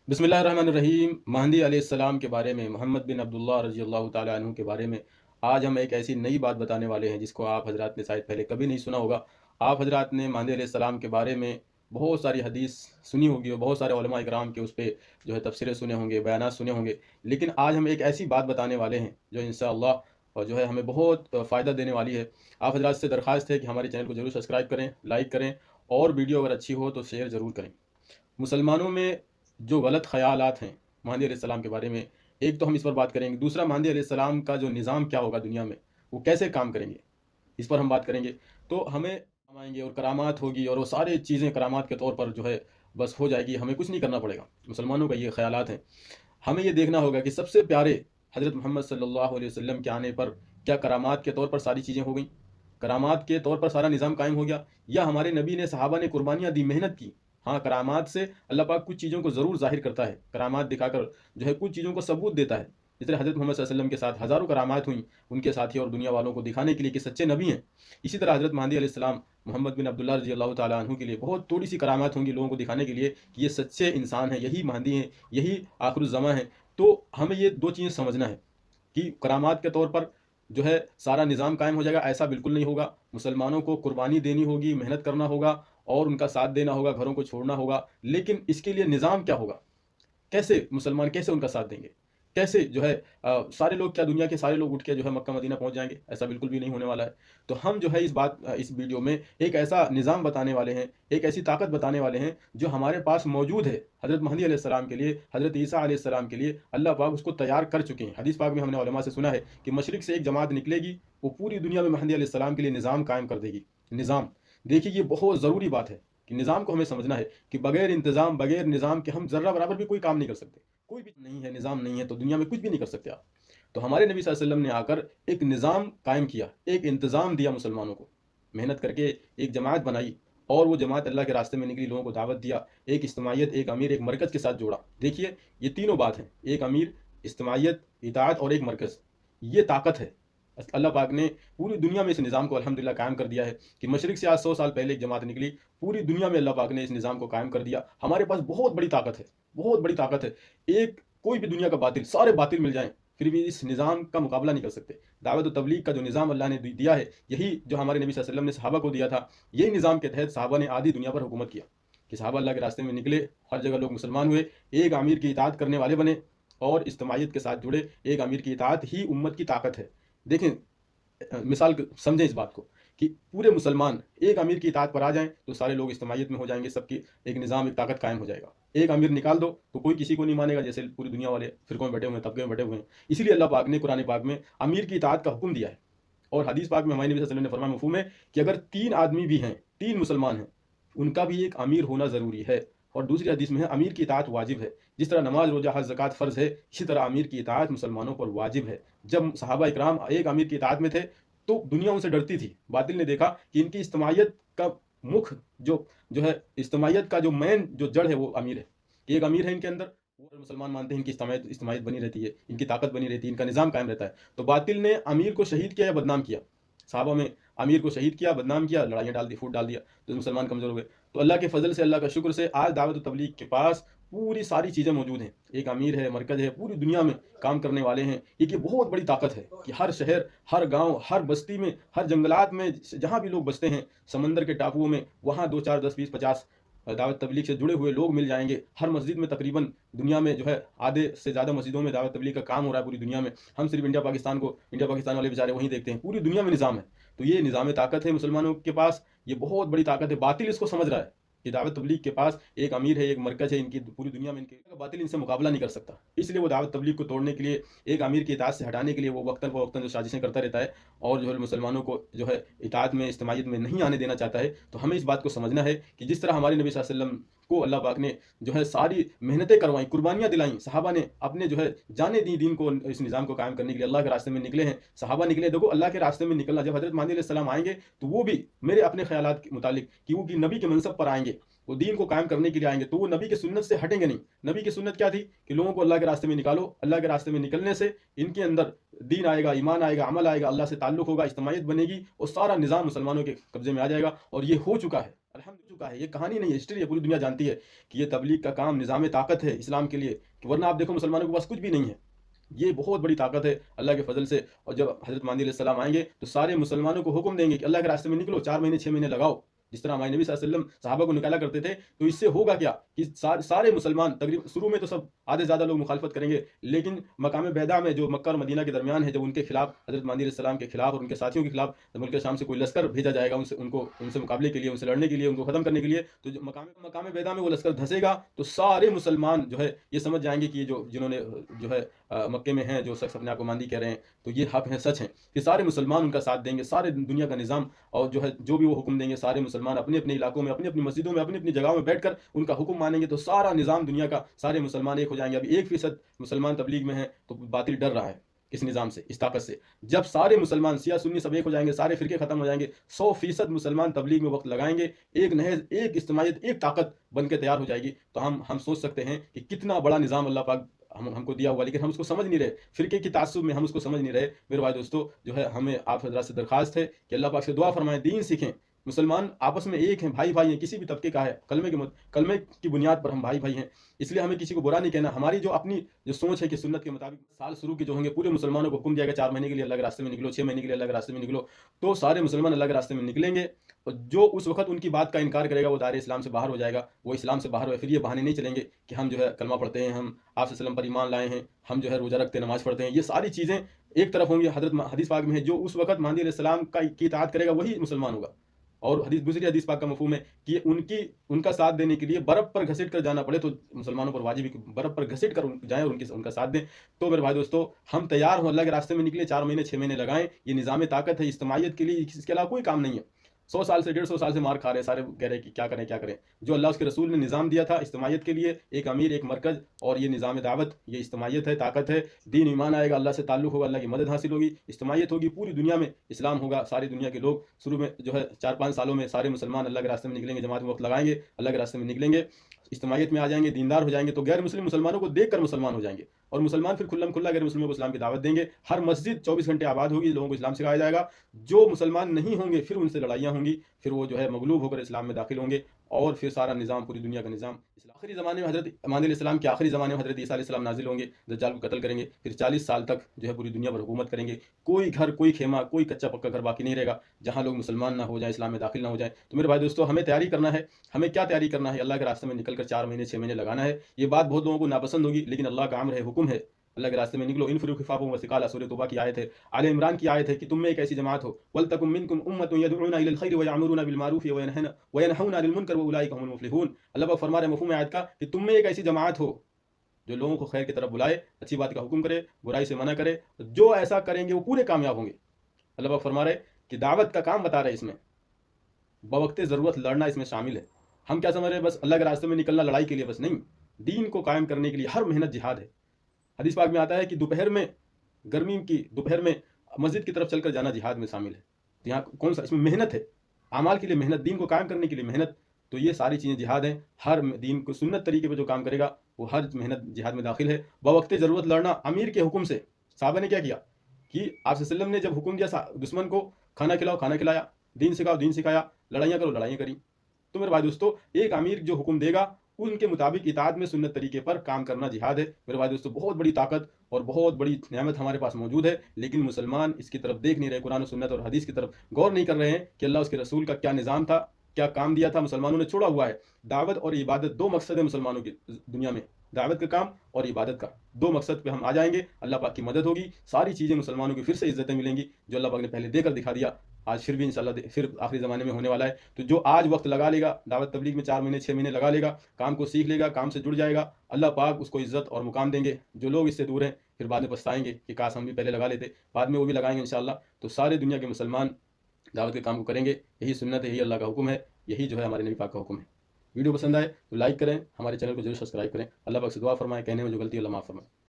बिस्मिल्लाहिर्रहमानिर्रहीम। महदी अलैहिस्सलाम के बारे में, मोहम्मद बिन अब्दुल्लाह रज़ी अल्लाह ताला अन्हु के बारे में आज हम एक ऐसी नई बात बताने वाले हैं जिसको आप हज़रात ने शायद पहले कभी नहीं सुना होगा। आप हज़रात ने महदी अलैहिस्सलाम के बारे में बहुत सारी हदीस सुनी होगी और बहुत सारे उलमा इकराम के उस पे जो है तफसीरें सुने होंगे, बयानात सुने होंगे। लेकिन आज हम एक ऐसी बात बताने वाले हैं जो इंशाअल्लाह और जो है हमें बहुत फ़ायदा देने वाली है। आप हज़रात से दरख्वास्त है कि हमारे चैनल को ज़रूर सब्सक्राइब करें, लाइक करें और वीडियो अगर अच्छी हो तो शेयर ज़रूर करें। मुसलमानों में जो गलत ख़यालात हैं महदी अलैहिस्सलाम के बारे में, एक तो हम इस पर बात करेंगे। दूसरा, महदी अलैहिस्सलाम का जो निज़ाम क्या होगा दुनिया में, वो कैसे काम करेंगे, इस पर हम बात करेंगे। तो हमें हम आएँगे और करामात होगी और वो सारी चीज़ें करामात के तौर पर जो है बस हो जाएगी, हमें कुछ नहीं करना पड़ेगा। मुसलमानों का ये ख़यालात हैं। हमें ये देखना होगा कि सबसे प्यारे हज़रत मोहम्मद सल्लल्लाहु अलैहि वसल्लम के आने पर क्या करामात के तौर पर सारी चीज़ें हो गईं? करामात के तौर पर सारा निज़ाम कायम हो गया, या हमारे नबी ने, सहाबा ने कुर्बानियाँ दी, मेहनत की? हाँ, करामात से अल्लाह पाक कुछ चीज़ों को ज़रूर ज़ाहिर करता है, करामात दिखाकर जो है कुछ चीज़ों को सबूत देता है। जिस तरह हज़रत मोहम्मद सल्लल्लाहु अलैहि वसल्लम के साथ हज़ारों करामात हुईं, उनके साथी और दुनिया वालों को दिखाने के लिए कि सच्चे नबी हैं। इसी तरह हज़रत महदी अलैहिस्सलाम मोहम्मद बिन अब्दुल्लाह रज़ी अल्लाह ताला अन्हु के लिए बहुत थोड़ी-सी करामात होंगी लोगों को दिखाने के लिए कि ये सच्चे इंसान हैं, यही महदी हैं, यही आखिरुज़्ज़मा हैं। तो हमें ये 2 चीज़ें समझना है कि करामात के तौर पर जो है सारा निज़ाम कायम हो जाएगा, ऐसा बिल्कुल नहीं होगा। मुसलमानों को कुर्बानी देनी होगी, मेहनत करना होगा और उनका साथ देना होगा, घरों को छोड़ना होगा। लेकिन इसके लिए निज़ाम क्या होगा? कैसे मुसलमान कैसे उनका साथ देंगे? कैसे जो है सारे लोग, क्या दुनिया के सारे लोग उठ के जो है मक्का मदीना पहुँच जाएँगे? ऐसा बिल्कुल भी नहीं होने वाला है। तो हम जो है इस वीडियो में एक ऐसा निज़ाम बताने वाले हैं, एक ऐसी ताकत बताने वाले हैं जो हमारे पास मौजूद है। हज़रत महदी अलैहिस्सलाम के लिए, हज़रत ईसा अलैहिस्सलाम के लिए अल्लाह पाक उसको तैयार कर चुके हैं। हदीस पाक में हमने उलमा से सुना है कि मशरिक से एक जमात निकलेगी, वो पूरी दुनिया में महदी अलैहिस्सलाम के लिए निज़ाम कायम कर देगी। निज़ाम, देखिए ये बहुत ज़रूरी बात है कि निज़ाम को हमें समझना है कि बगैर इंतज़ाम, बगैर निज़ाम के हम ज़र्रा बराबर भी कोई काम नहीं कर सकते। कोई भी नहीं है, निज़ाम नहीं है तो दुनिया में कुछ भी नहीं कर सकते आप। तो हमारे नबी सल्लल्लाहु अलैहि वसल्लम ने आकर एक निज़ाम कायम किया, एक इंतज़ाम दिया मुसलमानों को। मेहनत करके एक जमात बनाई और वो जमात अल्लाह के रास्ते में निकली, लोगों को दावत दिया। एक इज्तिमाइयत, एक अमीर, एक मरकज़ के साथ जोड़ा। देखिए ये तीनों बात हैं, एक अमीर, इज्तिमाइयत, इताअत और एक मरकज़। ये ताकत है। अल्लाह पाक ने पूरी दुनिया में इस निज़ाम को अल्हम्दुलिल्लाह कायम कर दिया है कि मशरिक से आज 100 साल पहले एक जमात निकली, पूरी दुनिया में अल्लाह पाक ने इस निज़ाम को कायम कर दिया। हमारे पास बहुत बड़ी ताकत है, बहुत बड़ी ताकत है। एक कोई भी दुनिया का बातिल, सारे बातिल मिल जाएँ, फिर भी इस निज़ाम का मुकाबला नहीं कर सकते। दावत व तबलीग का जो निज़ाम अल्लाह ने दिया है, यही जो हमारे नबी सल्लल्लाहु अलैहि वसल्लम ने सहाबा को दिया था, यही निज़ाम के तहत सहाबा ने आधी दुनिया पर हुकूमत किया कि सहाबा अल्लाह के रास्ते में निकले, हर जगह लोग मुसलमान हुए, एक अमीर की इताअत करने वाले बने और इज्तिमाइयत के साथ जुड़े। एक अमीर की इताअत ही उम्मत की ताकत है। देखें, मिसाल समझें इस बात को कि पूरे मुसलमान एक अमीर की इताअत पर आ जाएं तो सारे लोग इज्तिमाइयत में हो जाएंगे, सबकी एक निज़ाम, एक ताकत कायम हो जाएगा। एक अमीर निकाल दो तो कोई किसी को नहीं मानेगा, जैसे पूरी दुनिया वाले फिरकों में बैठे हुए हैं, तबके में बैठे हुए हैं। इसीलिए अल्लाह पाक ने कुरान पाक में अमीर की इताअत का हुक्म दिया है। और हदीस पाक में हमारे नबी सल्लल्लाहु अलैहि वसल्लम ने फरमाया मफ़हूम है कि अगर 3 आदमी भी हैं, 3 मुसलमान हैं, उनका भी एक अमीर होना ज़रूरी है। और दूसरी हदीस में है अमीर की इताअत वाजिब है। जिस तरह नमाज, रोज़ा, हज, ज़कात फ़र्ज़ है, इसी तरह अमीर की इताअत मुसलमानों पर वाजिब है। जब सहाबा इकराम एक अमीर की इताअत में थे तो दुनिया उनसे डरती थी। बातिल ने देखा कि इनकी इज्तिमाइयत का मुख्य जो है, इज्तिमाइयत का जो मेन जो जड़ है वो अमीर है। कि एक अमीर है इनके अंदर, वो मुसलमान मानते हैं इनकी इज्तिमाइयत बनी रहती है, इनकी ताकत बनी रहती है, इनका निज़ाम कायम रहता है। तो बातिल ने अमीर को शहीद किया या बदनाम किया? सहाबा में अमीर को शहीद किया, बदनाम किया, लड़ाइयाँ डाल दी, फूट डाल दिया, तो मुसलमान कमज़ोर हो गए। तो अल्लाह के फ़ज़ल से, अल्लाह का शुक्र से आज दावत व तबलीग के पास पूरी सारी चीज़ें मौजूद हैं। एक अमीर है, मरकज़ है, पूरी दुनिया में काम करने वाले हैं। एक ये बहुत बड़ी ताकत है कि हर शहर, हर गाँव, हर बस्ती में, हर जंगलात में, जहाँ भी लोग बसते हैं, समंदर के टापुओं में, वहाँ 2, 4, 10, 20, 50 दावत तबलीग से जुड़े हुए लोग मिल जाएँगे। हर मस्जिद में तकरीबन दुनिया में जो है आधे से ज़्यादा मस्जिदों में दावत तबलीग का काम हो रहा है पूरी दुनिया में। हम सिर्फ इंडिया पाकिस्तान वाले बेचारे वहीं देखते हैं, पूरी दुनिया में निज़ाम है। तो ये निज़ाम ताकत है मुसलमानों के पास, ये बहुत बड़ी ताकत है। बातिल इसको समझ रहा है कि दावत तबलीग के पास एक अमीर है, एक मरकज़ है, इनकी पूरी दुनिया में इनके बातिल इनसे मुकाबला नहीं कर सकता। इसलिए वो दावत तबलीग को तोड़ने के लिए, एक अमीर की इताअत से हटाने के लिए वो वक्तन जो साजिशें करता रहता है और जो है मुसलमानों को जो है इताअत में, इज्तिमाइयत में नहीं आने देना चाहता है। तो हमें इस बात को समझना है कि जिस तरह हमारे नबी सल्लल्लाहु अलैहि वसल्लम को अल्लाह पाक ने जो है सारी मेहनतें करवाई, कुर्बानियाँ दिलाई, सहाबा ने अपने जो है जाने दी दीन को, इस निज़ाम को कायम करने के लिए अल्लाह के रास्ते में निकले हैं। सहाबा निकले, देखो अल्लाह के रास्ते में निकलना, जब हज़रत महदी अलैहिस्सलाम आएँगे तो वो भी मेरे अपने ख़यालात के मुतालिक कि वो कि नबी के मनसब पर आएँगे, वो दीन को कायम करने के लिए आएँगे, तो वो नबी की सुन्नत से हटेंगे नहीं। नबी की सुन्नत क्या थी कि लोगों को अल्लाह के रास्ते में निकालो। अल्लाह के रास्ते में निकलने से इनके अंदर दीन आएगा, ईमान आएगा, अमल आएगा, अल्लाह से ताल्लुक़ होगा, इज्तिमाइयत बनेगी और सारा निज़ाम मुसलमानों के कब्ज़े में आ जाएगा। और ये हो चुका है। الحمد چکا ہے، یہ کہانی نہیں ہے، ہسٹری ہے، پوری دنیا جانتی ہے کہ یہ تبلیغ کا کام نظام طاقت ہے اسلام کے لیے، کہ ورنہ آپ دیکھو مسلمانوں کے پاس کچھ بھی نہیں ہے، یہ بہت بڑی طاقت ہے اللہ کے فضل سے۔ اور جب حضرت مہدی علیہ السلام آئیں گے تو سارے مسلمانوں کو حکم دیں گے کہ اللہ کے راستے میں نکلو، 4 مہینے 6 مہینے لگاؤ، جس طرح ہمارے نبی صلی اللہ علیہ وسلم صحابہ کو نکالا کرتے تھے۔ تو اس سے ہوگا کیا کہ سارے مسلمان تقریباً شروع میں تو سب آدھے زیادہ لوگ مخالفت کریں گے، لیکن مقام بیدا میں جو مکہ اور مدینہ کے درمیان ہے، جب ان کے خلاف حضرت مہدی علیہ السلام کے خلاف اور ان کے ساتھیوں کے خلاف جب ملک شام سے کوئی لشکر بھیجا جائے گا ان سے مقابلے کے لیے، ان سے لڑنے کے لیے، ان کو ختم کرنے کے لیے، تو جو مقام بیدا میں وہ لشکر دھسے گا تو سارے مسلمان جو ہے یہ سمجھ جائیں گے کہ یہ جنہوں نے جو ہے مکے میں ہیں، جو شخص اپنے آپ کو مہدی کہہ رہے ہیں، تو یہ حق ہیں، سچ ہیں، کہ سارے مسلمان ان کا ساتھ دیں گے، سارے دنیا کا نظام اور جو ہے جو بھی وہ حکم دیں گے، سارے مسلمان اپنے اپنے علاقوں میں، اپنی اپنی مسجدوں میں، اپنی اپنی جگہوں میں بیٹھ کر ان کا حکم مانیں گے، تو سارا نظام دنیا کا، سارے مسلمان ایک ہو جائیں گے۔ ابھی 1% مسلمان تبلیغ میں ہیں تو باطل ڈر رہا ہے اس نظام سے، اس طاقت سے۔ جب سارے مسلمان سیاہ سنی سب ایک ہو جائیں گے، سارے فرقے ختم ہو جائیں گے، 100% مسلمان تبلیغ میں وقت لگائیں گے، ایک نہج، ایک اجتماعیت، ایک طاقت بن کے تیار ہو جائے گی، تو ہم سوچ سکتے ہیں کہ کتنا بڑا نظام اللہ پاک ہم کو دیا ہوا، لیکن ہم اس کو سمجھ نہیں رہے، فرقے کی تعصب میں ہم اس کو سمجھ نہیں رہے۔ میرے بھائی دوستو، جو ہے ہمیں آپ حضرات سے درخواست ہے کہ اللہ پاک سے دعا فرمائیں، دین سیکھیں، مسلمان آپس میں ایک ہیں، بھائی بھائی ہیں، کسی بھی طبقے کا ہے، کلمے کی بنیاد پر ہم بھائی بھائی ہیں، اس لیے ہمیں کسی کو برا نہیں کہنا۔ ہماری جو اپنی جو سوچ ہے کہ سنت کے مطابق سال شروع کے جو ہوں گے، پورے مسلمانوں کو حکم دیا گیا 4 مہینے کے لیے اللہ کے راستے میں نکلو، 6 مہینے کے لیے اللہ کے راستے میں نکلو، تو سارے مسلمان اللہ کے راستے میں نکلیں گے، اور جو اس وقت ان کی بات کا انکار کرے گا وہ دائرے اسلام سے باہر ہو جائے گا، وہ اسلام سے باہر ہو، پھر یہ بہانے نہیں چلیں گے کہ ہم جو ہے کلمہ پڑھتے ہیں، ہم آپ صلی اللہ علیہ وسلم پر ایمان لائے ہیں، ہم جو ہے روزہ رکھتے ہیں، نماز پڑھتے ہیں، یہ ساری چیزیں ایک طرف ہوں گی۔ حدیث پاک میں ہے جو اس وقت مہدی علیہ السلام کی اطاعت کرے گا وہی مسلمان ہوگا، اور دوسری حدیث پاک کا مفہوم ہے کہ ان کا ساتھ دینے کے لیے برف پر گھسٹ کر جانا پڑے تو مسلمانوں پر واجب ہے کہ برف پر گھسٹ کر جائیں اور ان کا ساتھ دیں۔ تو میرے بھائی دوستو، ہم تیار ہوں، اللہ کے راستے میں نکلے، 4 مہینے 6 مہینے لگائیں، یہ نظام طاقت ہے، اجتماعیت کے لیے، اس کے علاوہ کوئی کام نہیں ہے۔ 100 سال سے 150 سال سے مار کھا رہے، سارے کہہ رہے کہ کیا کریں کیا کریں، جو اللہ اس کے رسول نے نظام دیا تھا اجتماعیت کے لیے، ایک امیر، ایک مرکز، اور یہ نظام دعوت، یہ اجتماعیت ہے، طاقت ہے، دین ایمان آئے گا، اللہ سے تعلق ہوگا، اللہ کی مدد حاصل ہوگی، اجتماعیت ہوگی، پوری دنیا میں اسلام ہوگا، ساری دنیا کے لوگ شروع میں جو ہے 4 5 سالوں میں سارے مسلمان اللہ کے راستے میں نکلیں گے، جماعت میں وقت لگائیں گے، اللہ کے راستے میں نکلیں گے، اجتماعیت میں آ جائیں گے، دیندار ہو جائیں گے، تو غیر مسلم مسلمانوں کو دیکھ کر مسلمان ہو جائیں گے، اور مسلمان پھر کھلم کھلا غیر مسلموں کو اسلام کی دعوت دیں گے، ہر مسجد 24 گھنٹے آباد ہوگی، لوگوں کو اسلام سکھایا جائے گا، جو مسلمان نہیں ہوں گے پھر ان سے لڑائیاں ہوں گی، پھر وہ جو ہے مغلوب ہو کر اسلام میں داخل ہوں گے، اور پھر سارا نظام، پوری دنیا کا نظام آخری زمانے میں حضرت مہدی علیہ السلام کے آخری زمانے میں حضرت عیسیٰ علیہ السلام نازل ہوں گے، دجال کو قتل کریں گے، پھر 40 سال تک جو ہے پوری دنیا پر حکومت کریں گے، کوئی گھر، کوئی خیمہ، کوئی کچا پکا گھر باقی نہیں رہے گا جہاں لوگ مسلمان نہ ہو جائیں، اسلام میں داخل نہ ہو جائیں۔ تو میرے بھائی دوستو، ہمیں تیاری کرنا ہے، ہمیں کیا تیاری کرنا ہے؟ اللہ کے راستے میں نکل کر 4 مہینے 6 مہینے لگانا ہے۔ یہ بات بہت لوگوں کو ناپسند ہوگی، لیکن اللہ کا امر ہے، حکم ہے، اللہ کے راستے میں نکلو، انفروا خفافا وثقالا، سورہ توبہ کی آیت ہے، آل عمران کی آیت ہے کہ تم میں ایک ایسی جماعت ہو، ولتکن منکم امۃ یدعون الی الخیر ویأمرون بالمعروف وینہون عن المنکر واولئک هم المفلحون۔ اللہ پاک فرما رہے ہیں مفہوم آیت کا کہ تم میں ایک ایسی جماعت ہو جو لوگوں کو خیر کی طرف بلائے، اچھی بات کا حکم کرے، برائی سے منع کرے، جو ایسا کریں گے وہ پورے کامیاب ہوں گے۔ اللہ پاک فرما رہے کہ دعوت کا کام بتا رہے، اس میں بوقت ضرورت لڑنا اس میں شامل ہے۔ ہم کیا سمجھ رہے ہیں بس اللہ کے راستے میں نکلنا لڑائی کے لیے؟ بس نہیں، دین کو قائم کرنے کے لیے ہر محنت جہاد ہے۔ حدیث پاک میں آتا ہے کہ دوپہر میں، گرمی کی دوپہر میں مسجد کی طرف چل کر جانا جہاد میں شامل ہے۔ تو یہاں کون سا؟ اس میں محنت ہے، اعمال کے لیے محنت، دین کو قائم کرنے کے لیے محنت، تو یہ ساری چیزیں جہاد ہیں۔ ہر دین کو سنت طریقے پہ جو کام کرے گا وہ ہر محنت جہاد میں داخل ہے۔ بوقت ضرورت لڑنا، امیر کے حکم سے صحابہ نے کیا کیا کہ آپ صلی اللہ علیہ وسلم نے جب حکم دیا دشمن کو کھانا کھلاؤ، کھانا کھلایا، دین سکھاؤ، دین سکھایا، لڑائیاں کرو، لڑائیاں کری۔ تو میرے بھائی دوستو، ایک امیر جو حکم دے گا ان کے مطابق اطاعت میں سنت طریقے پر کام کرنا جہاد ہے۔ میرے بھائی دوستو، بہت بڑی طاقت اور بہت بڑی نعمت ہمارے پاس موجود ہے، لیکن مسلمان اس کی طرف دیکھ نہیں رہے، قرآن و سنت اور حدیث کی طرف غور نہیں کر رہے ہیں کہ اللہ اس کے رسول کا کیا نظام تھا، کیا کام دیا تھا، مسلمانوں نے چھوڑا ہوا ہے۔ دعوت اور عبادت، 2 مقصد ہیں مسلمانوں کی دنیا میں، دعوت کا کام اور عبادت کا، 2 مقصد پہ ہم آ جائیں گے، اللہ پاک کی مدد ہوگی، ساری چیزیں مسلمانوں کی پھر سے عزتیں ملیں گی جو اللہ پاک نے پہلے دے کر دکھا دیا، آج پھر بھی انشاءاللہ پھر آخری زمانے میں ہونے والا ہے۔ تو جو آج وقت لگا لے گا دعوت تبلیغ میں، 4 مہینے 6 مہینے لگا لے گا، کام کو سیکھ لے گا، کام سے جڑ جائے گا، اللہ پاک اس کو عزت اور مقام دیں گے۔ جو لوگ اس سے دور ہیں پھر بعد میں پچھتائیں گے کہ کاش ہم بھی پہلے لگا لیتے، بعد میں وہ بھی لگائیں گے انشاءاللہ۔ تو سارے دنیا کے مسلمان دعوت کے کام کو کریں گے، یہی سنت ہے، یہی اللہ کا حکم ہے، یہی جو ہے ہمارے نبی پاک کا حکم ہے۔ ویڈیو پسند آئے تو لائک کریں، ہمارے چینل کو ضرور سبسکرائب کریں، اللہ پاک سے دعا فرمائیں، کہنے میں جو غلطی اللہ معاف فرمائے۔